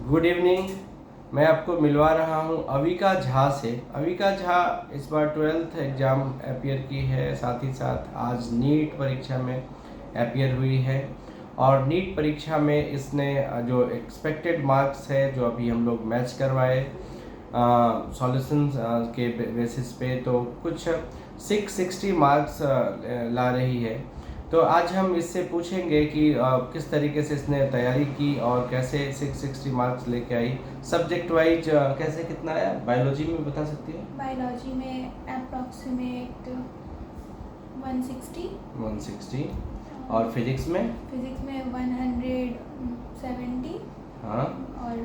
Good evening. मैं आपको मिलवा रहा हूं अविका झा से। अविका झा इस बार 12th एग्ज़ाम अपियर की है, साथ ही साथ आज नीट परीक्षा में अपियर हुई है। और नीट परीक्षा में इसने जो एक्सपेक्टेड मार्क्स है, जो अभी हम लोग मैच करवाए सॉल्यूशंस के बेसिस पे, तो कुछ 660 मार्क्स ला रही है। तो आज हम इससे पूछेंगे कि किस तरीके से इसने तैयारी की और कैसे 660 मार्क्स लेके आई। सब्जेक्ट वाइज कैसे कितना आया, बायोलॉजी में बता सकती है? बायोलॉजी में अप्रॉक्सीमेट 160। 160। और फिजिक्स में? फिजिक्स में 170। हाँ।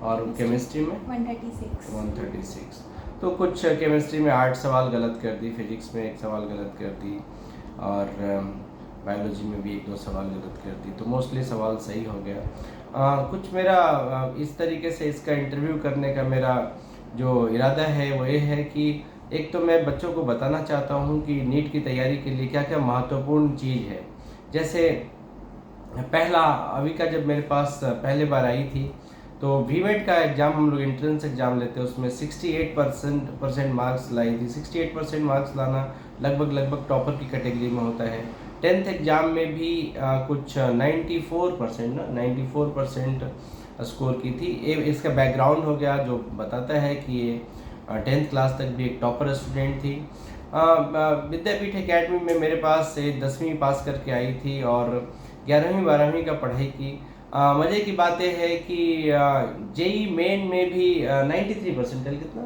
और केमिस्ट्री में? 136। 136। तो कुछ केमिस्ट्री में 8 सवाल गलत कर दी, फिजिक्स में 1 सवाल गलत कर दी, और बायोलॉजी में भी 1-2 सवाल गलत कर दी। तो मोस्टली सवाल सही हो गया। कुछ मेरा इस तरीके से इसका इंटरव्यू करने का मेरा जो इरादा है वो ये है कि एक तो मैं बच्चों को बताना चाहता हूँ कि नीट की तैयारी के लिए क्या क्या महत्वपूर्ण चीज़ है। जैसे पहला अविका जब मेरे पास पहले बार आई थी, तो वीमेट का एग्ज़ाम हम लोग एंट्रेंस एग्ज़ाम लेते हैं, उसमें 68% मार्क्स लाई थी। 68% मार्क्स लाना लगभग टॉपर की कैटेगरी में होता है। 10th एग्ज़ाम में भी कुछ 94% स्कोर की थी। ये इसका बैकग्राउंड हो गया जो बताता है कि ये 10th क्लास तक भी एक टॉपर स्टूडेंट थी। विद्यापीठ एकेडमी में मेरे पास से 10वीं पास करके आई थी और 11वीं 12वीं का पढ़ाई की। मज़े की बात यह है कि जेई मेन में भी 93% कितना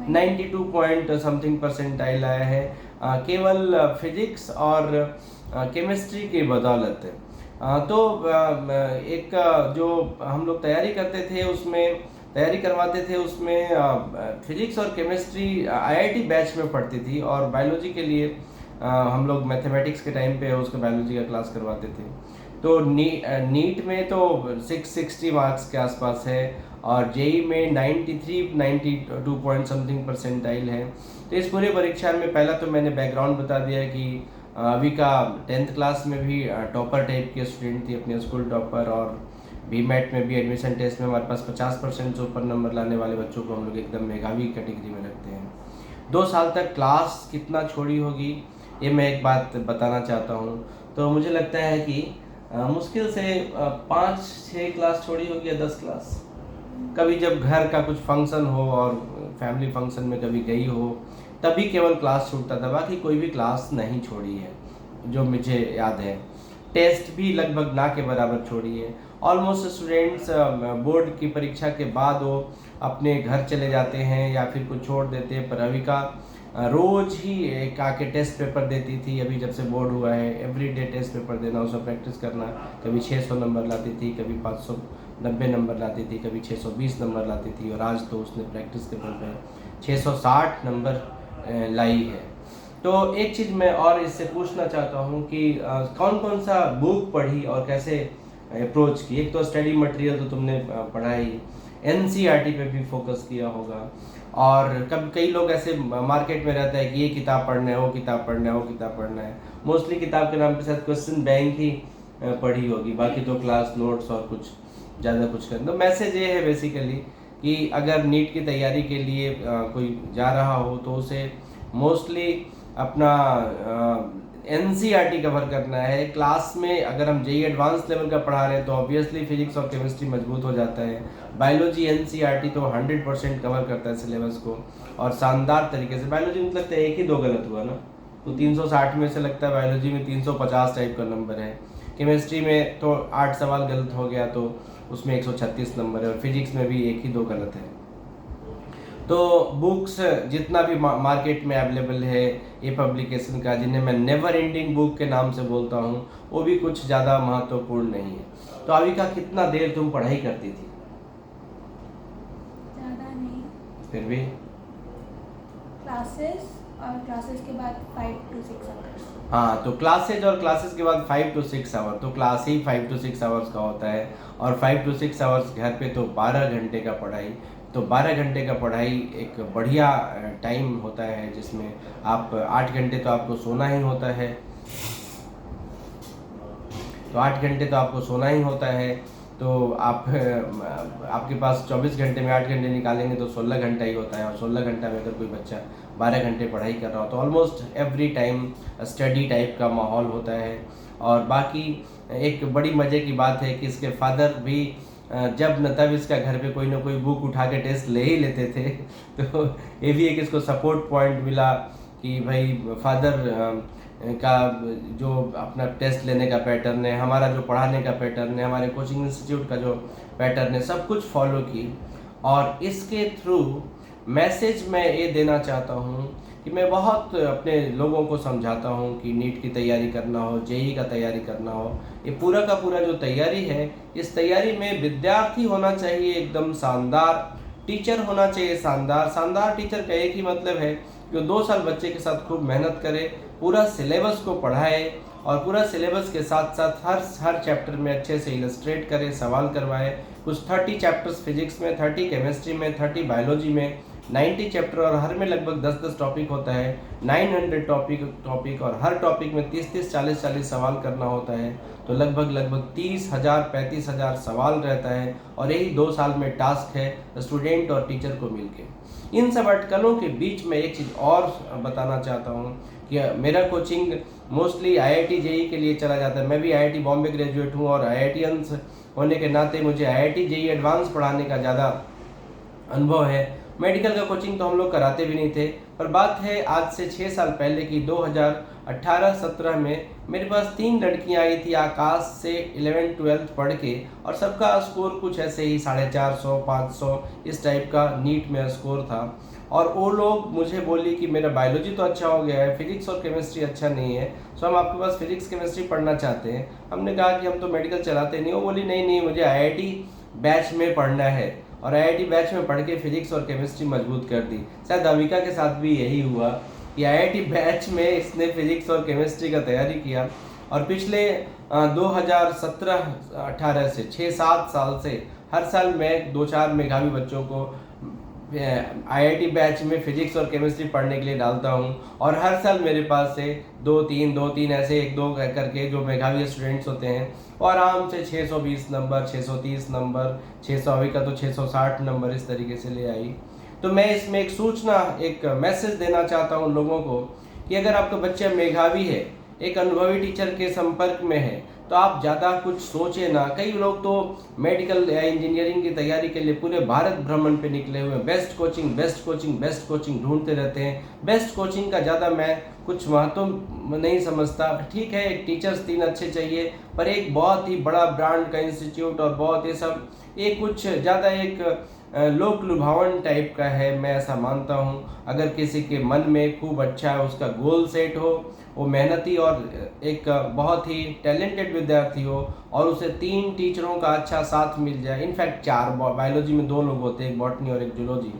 92 पॉइंट समथिंग परसेंटाइल आया है, केवल फिजिक्स और केमिस्ट्री की बदौलत। तो एक जो हम लोग तैयारी करते थे उसमें तैयारी करवाते थे, उसमें फिजिक्स और केमिस्ट्री आईआईटी बैच में पढ़ती थी, और बायोलॉजी के लिए हम लोग मैथमेटिक्स के टाइम पे उसका बायोलॉजी का क्लास करवाते थे। तो नीट में तो 660 मार्क्स के आसपास है, और जेई में 92 पॉइंट समथिंग परसेंटाइल है। तो इस पूरे परीक्षा में पहला तो मैंने बैकग्राउंड बता दिया कि अभी का 10th क्लास में भी टॉपर टाइप की स्टूडेंट थी, अपने स्कूल टॉपर, और बीमेट में भी एडमिशन टेस्ट में हमारे पास 50% से ऊपर नंबर लाने वाले बच्चों को हम लोग एकदम मेधावी कैटेगरी में रखते हैं। 2 साल तक क्लास कितना छोड़ी होगी, ये मैं एक बात बताना चाहता हूँ। तो मुझे लगता है कि मुश्किल से 5-6 क्लास छोड़ी होगी, या 10 क्लास। कभी जब घर का कुछ फंक्शन हो और फैमिली फंक्शन में कभी गई हो, तभी केवल क्लास छूटता था, बाकी कोई भी क्लास नहीं छोड़ी है जो मुझे याद है। टेस्ट भी लगभग ना के बराबर छोड़ी है। ऑलमोस्ट स्टूडेंट्स बोर्ड की परीक्षा के बाद वो अपने घर चले जाते हैं या फिर कुछ छोड़ देते हैं, पर अविका रोज ही एक आके टेस्ट पेपर देती थी। अभी जब से बोर्ड हुआ है, एवरीडे टेस्ट पेपर देना, उसमें प्रैक्टिस करना। कभी 600 नंबर लाती थी, कभी 590 नंबर लाती थी, कभी 620 नंबर लाती थी, और आज तो उसने प्रैक्टिस के बल पे 660 नंबर लाई है। तो एक चीज़ मैं और इससे पूछना चाहता हूँ कि कौन कौन सा बुक पढ़ी और कैसे अप्रोच की। एक तो स्टडी मटेरियल तो तुमने पढ़ा ही, एनसीईआरटी पे भी फोकस किया होगा, और कब कई लोग ऐसे मार्केट में रहता है कि ये किताब पढ़ना है, वो किताब पढ़ना है, वो किताब पढ़ना है। मोस्टली किताब के नाम के साथ क्वेश्चन बैंक ही पढ़ी होगी, बाकी तो क्लास नोट्स और कुछ ज़्यादा कुछ कर। तो मैसेज ये है बेसिकली कि अगर नीट की तैयारी के लिए कोई जा रहा हो तो उसे मोस्टली अपना एनसीईआरटी कवर करना है। क्लास में अगर हम जेईई एडवांस लेवल का पढ़ा रहे हैं तो ऑब्वियसली फिजिक्स और केमिस्ट्री मजबूत हो जाता है। बायोलॉजी एनसीईआरटी तो 100% कवर करता है सिलेबस को, और शानदार तरीके से। बायोलॉजी में लगता है 1 ही 2 गलत हुआ ना, तो 360 में से लगता है बायोलॉजी में 350 टाइप का नंबर है। केमिस्ट्री में तो 8 सवाल गलत हो गया तो उसमें 136 नंबर है, और फिजिक्स में भी 1 ही 2 गलत है। तो बुक्स जितना भी मार्केट में अवेलेबल है ये पब्लिकेशन का, जिन्हें मैं नेवर एंडिंग बुक के नाम से बोलता हूँ, वो भी कुछ ज़्यादा महत्वपूर्ण नहीं है। तो अभी का कितना देर तुम पढ़ाई करती थी? ज़्यादा नहीं, फिर भी क्लासेस और क्लासेस के बाद 5 to 6 आवर्स। हाँ, तो क्लासेज और क्लासेस के बाद 5 to 6 आवर, तो क्लास ही 5 to 6 आवर्स का होता है, और 5 to 6 आवर्स घर पे तो 12 घंटे का पढ़ाई। तो 12 घंटे का पढ़ाई एक बढ़िया टाइम होता है, जिसमें आप 8 घंटे तो आपको सोना ही होता है। तो 8 घंटे तो आपको सोना ही होता है, तो आप आपके पास 24 घंटे में 8 घंटे निकालेंगे तो 16 घंटा ही होता है, और 16 घंटा में अगर कोई बच्चा 12 घंटे पढ़ाई कर रहा हो तो almost every time study type का माहौल होता है। और बाकी एक बड़ी मज़े की बात है कि इसके फादर भी जब न तब इसका घर पे कोई ना कोई बुक उठा के टेस्ट ले ही लेते थे। तो ये भी एक इसको सपोर्ट पॉइंट मिला कि भाई फादर का जो अपना टेस्ट लेने का पैटर्न है, हमारा जो पढ़ाने का पैटर्न है, हमारे कोचिंग इंस्टीट्यूट का जो पैटर्न है, सब कुछ फॉलो की। और इसके थ्रू मैसेज मैं ये देना चाहता हूँ कि मैं बहुत अपने लोगों को समझाता हूँ कि नीट की तैयारी करना हो, जेई का तैयारी करना हो, ये पूरा का पूरा जो तैयारी है, इस तैयारी में विद्यार्थी होना चाहिए एकदम शानदार, टीचर होना चाहिए शानदार। शानदार टीचर का एक ही मतलब है जो 2 साल बच्चे के साथ खूब मेहनत करे, पूरा सिलेबस को पढ़ाए, और पूरा सिलेबस के साथ साथ हर चैप्टर में अच्छे से इलस्ट्रेट करे, सवाल करवाए। कुछ 30 चैप्टर्स फिजिक्स में, 30 केमिस्ट्री में, 30 बायोलॉजी में, 90 चैप्टर, और हर में लगभग 10-10 टॉपिक होता है, 900 टॉपिक, और हर टॉपिक में 30-30, 40-40 सवाल करना होता है। तो लगभग 30,000 35,000 सवाल रहता है, और यही 2 साल में टास्क है स्टूडेंट और टीचर को मिलके। इन सब अटकलों के बीच में एक चीज़ और बताना चाहता हूँ कि मेरा कोचिंग मोस्टली IIT जेई के लिए चला जाता है। मैं भी IIT बॉम्बे ग्रेजुएट हूँ, और IITians होने के नाते मुझे IIT जेई एडवांस पढ़ाने का ज़्यादा अनुभव है। मेडिकल का कोचिंग तो हम लोग कराते भी नहीं थे, पर बात है आज से 6 साल पहले की 2018-17 में मेरे पास 3 लड़कियां आई थी आकाश से 11th-12th पढ़ के, और सबका स्कोर कुछ ऐसे ही 450, 500 इस टाइप का नीट में स्कोर था। और वो लोग मुझे बोली कि मेरा बायोलॉजी तो अच्छा हो गया है, फिजिक्स और केमिस्ट्री अच्छा नहीं है, सो हम आपके पास फिजिक्स केमिस्ट्री पढ़ना चाहते हैं। हमने कहा कि हम तो मेडिकल चलाते नहीं। वो बोली नहीं, मुझे IIT बैच में पढ़ना है, और IIT बैच में पढ़ के फिजिक्स और केमिस्ट्री मजबूत कर दी। शायद अविका के साथ भी यही हुआ कि IIT बैच में इसने फिजिक्स और केमिस्ट्री का तैयारी किया, और पिछले 2017-18 से 6-7 साल से हर साल मैं 2-4 मेधावी बच्चों को IIT बैच में फिजिक्स और केमिस्ट्री पढ़ने के लिए डालता हूं, और हर साल मेरे पास से 2-3 ऐसे 1-2 करके जो मेधावी स्टूडेंट्स होते हैं, और आराम से 620 नंबर, 630 नंबर, 600 अभी का तो 660 नंबर इस तरीके से ले आई। तो मैं इसमें एक सूचना, एक मैसेज देना चाहता हूं लोगों को कि अगर आपका बच्चा मेधावी है, एक अनुभवी टीचर के संपर्क में है, तो आप ज़्यादा कुछ सोचे ना। कई लोग तो मेडिकल या इंजीनियरिंग की तैयारी के लिए पूरे भारत भ्रमण पे निकले हुए, बेस्ट कोचिंग ढूंढते रहते हैं। बेस्ट कोचिंग का ज़्यादा मैं कुछ महत्व नहीं समझता। ठीक है, एक टीचर्स 3 अच्छे चाहिए, पर एक बहुत ही बड़ा ब्रांड का इंस्टीट्यूट और बहुत ये सब, ये कुछ ज़्यादा एक लोक लुभावन टाइप का है, मैं ऐसा मानता हूँ। अगर किसी के मन में खूब अच्छा है, उसका गोल सेट हो, वो मेहनती और एक बहुत ही टैलेंटेड विद्यार्थी हो, और उसे 3 टीचरों का अच्छा साथ मिल जाए, इनफैक्ट 4, बायोलॉजी में 2 लोग होते हैं, एक बॉटनी और एक जूलॉजी,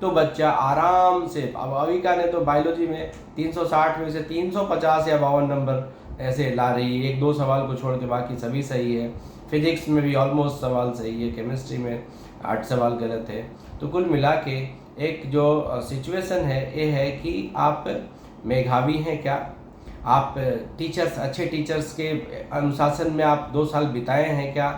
तो बच्चा आराम से, अब अविका ने तो बायोलॉजी में 360 में से 350 या 52 नंबर ऐसे ला रही है, 1-2 सवाल को छोड़ के बाकी सभी सही है। फिजिक्स में भी ऑलमोस्ट सवाल सही है, केमिस्ट्री में 8 सवाल गलत है। तो कुल मिला के एक जो सिचुएशन है ये है कि आप मेधावी हैं क्या, आप टीचर्स, अच्छे टीचर्स के अनुशासन में आप 2 साल बिताए हैं क्या,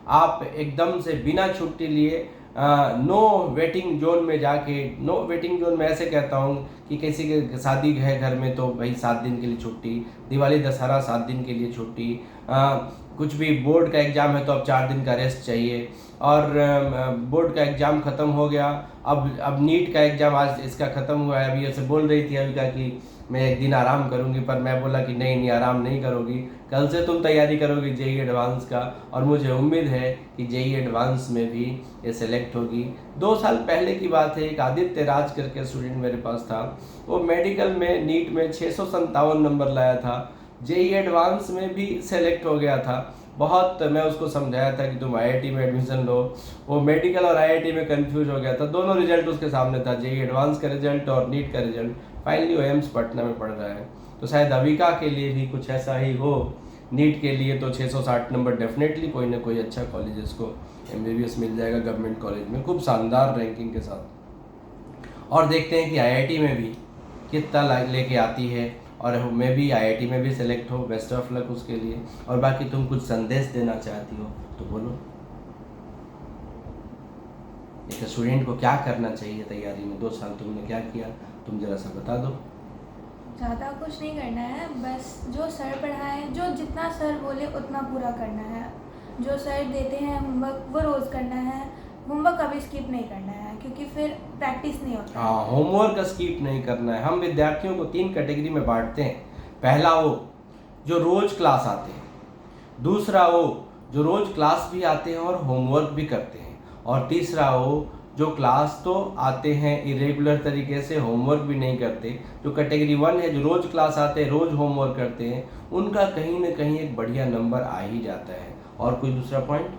आप एकदम से बिना छुट्टी लिए नो वेटिंग जोन में जाके, नो वेटिंग जोन में ऐसे कहता हूँ कि किसी के शादी है घर में तो भाई 7 दिन के लिए छुट्टी, दिवाली दशहरा 7 दिन के लिए छुट्टी, कुछ भी बोर्ड का एग्ज़ाम है तो अब 4 दिन का रेस्ट चाहिए, और बोर्ड का एग्ज़ाम ख़त्म हो गया, अब नीट का एग्ज़ाम आज इसका ख़त्म हुआ है। अभी ऐसे बोल रही थी अभी का कि मैं 1 दिन आराम करूंगी, पर मैं बोला कि नहीं आराम नहीं करोगी, कल से तुम तैयारी करोगी जेई एडवांस का, और मुझे उम्मीद है कि जेई एडवांस में भी ये सेलेक्ट होगी। 2 साल पहले की बात है, एक आदित्य राज करके स्टूडेंट मेरे पास था, वो मेडिकल में नीट में 657 नंबर लाया था, जेई एडवांस में भी सेलेक्ट हो गया था। बहुत मैं उसको समझाया था कि तुम IIT में एडमिशन लो, वो मेडिकल और IIT में कंफ्यूज हो गया था, दोनों रिजल्ट उसके सामने था, जेई एडवांस का रिजल्ट और नीट का रिजल्ट। फाइनली वो एम्स पटना में पढ़ रहा है। तो शायद अविका के लिए भी कुछ ऐसा ही हो, नीट के लिए तो 660 नंबर डेफिनेटली कोई ना कोई अच्छा कॉलेज इसको MBBS मिल जाएगा गवर्नमेंट कॉलेज में, खूब शानदार रैंकिंग के साथ। और देखते हैं कि IIT में भी कितना लेके आती है, और मैं भी IIT में भी सेलेक्ट हो, बेस्ट ऑफ लक उसके लिए। और बाकी तुम कुछ संदेश देना चाहती हो तो बोलो। एक स्टूडेंट को क्या करना चाहिए तैयारी में? 2 साल तुमने क्या किया, तुम ज़रा सा बता दो। ज़्यादा कुछ नहीं करना है, बस जो सर पढ़ाए, जो जितना सर बोले उतना पूरा करना है। जो सर देते हैं होमवर्क वो रोज़ करना है, होमवर्क कभी स्किप नहीं करना है क्योंकि फिर प्रैक्टिस नहीं होता। हाँ, होमवर्क स्किप नहीं करना है। हम विद्यार्थियों को 3 कैटेगरी में बांटते हैं। पहला वो जो रोज़ क्लास आते हैं, दूसरा वो जो रोज़ क्लास भी आते हैं और होमवर्क भी करते हैं, और तीसरा वो जो क्लास तो आते हैं इरेगुलर तरीके से, होमवर्क भी नहीं करते। जो कैटेगरी 1 है, जो रोज़ क्लास आते हैं, रोज़ होमवर्क करते हैं, उनका कहीं ना कहीं एक बढ़िया नंबर आ ही जाता है। और कोई दूसरा पॉइंट?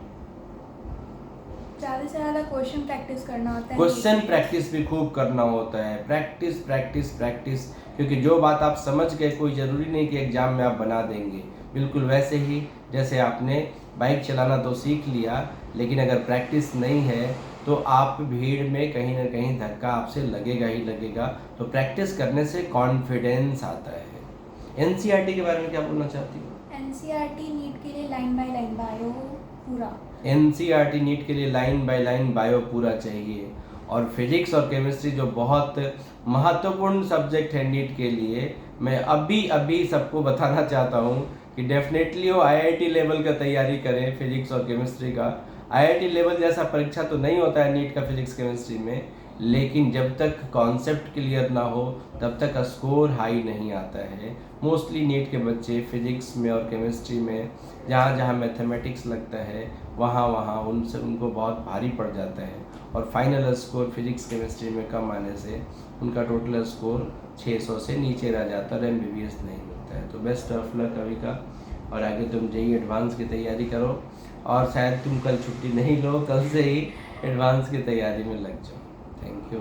ज़्यादा से ज़्यादा क्वेश्चन प्रैक्टिस करना होता है। क्वेश्चन प्रैक्टिस भी खूब करना होता है। प्रैक्टिस प्रैक्टिस प्रैक्टिस, क्योंकि जो बात आप समझ गए कोई ज़रूरी नहीं कि एग्ज़ाम में आप बना देंगे। बिल्कुल वैसे ही जैसे आपने बाइक चलाना तो सीख लिया, लेकिन अगर प्रैक्टिस नहीं है तो आप भीड़ में कहीं ना कहीं धक्का आपसे लगेगा ही लगेगा। तो प्रैक्टिस करने से कॉन्फिडेंस आता है। एनसीईआरटी के बारे में क्या बोलना चाहती हो? एनसीईआरटी नीट के लिए लाइन बाय लाइन बायो पूरा। एनसीईआरटी नीट के लिए लाइन बाय लाइन बायो पूरा चाहिए। और फिजिक्स और केमिस्ट्री जो बहुत महत्वपूर्ण सब्जेक्ट है नीट के लिए, मैं अभी सबको बताना चाहता हूँ कि डेफिनेटली वो आईआईटी लेवल का तैयारी करें फिजिक्स और केमिस्ट्री का। आईआईटी लेवल जैसा परीक्षा तो नहीं होता है नीट का फिजिक्स केमिस्ट्री में, लेकिन जब तक कॉन्सेप्ट क्लियर ना हो तब तक स्कोर हाई नहीं आता है। मोस्टली नीट के बच्चे फिजिक्स में और केमिस्ट्री में जहाँ जहाँ मैथमेटिक्स लगता है वहाँ उनसे उनको बहुत भारी पड़ जाता है, और फाइनल स्कोर फिजिक्स केमिस्ट्री में कम आने से उनका टोटल स्कोर 600 से नीचे रह जाता है और एमबीबीएस नहीं मिलता है। तो बेस्ट ऑफ लक अभी का, और आगे तुम जेईई एडवांस की तैयारी करो, और शायद तुम कल छुट्टी नहीं लो, कल से ही एडवांस की तैयारी में लग जाओ। Thank you.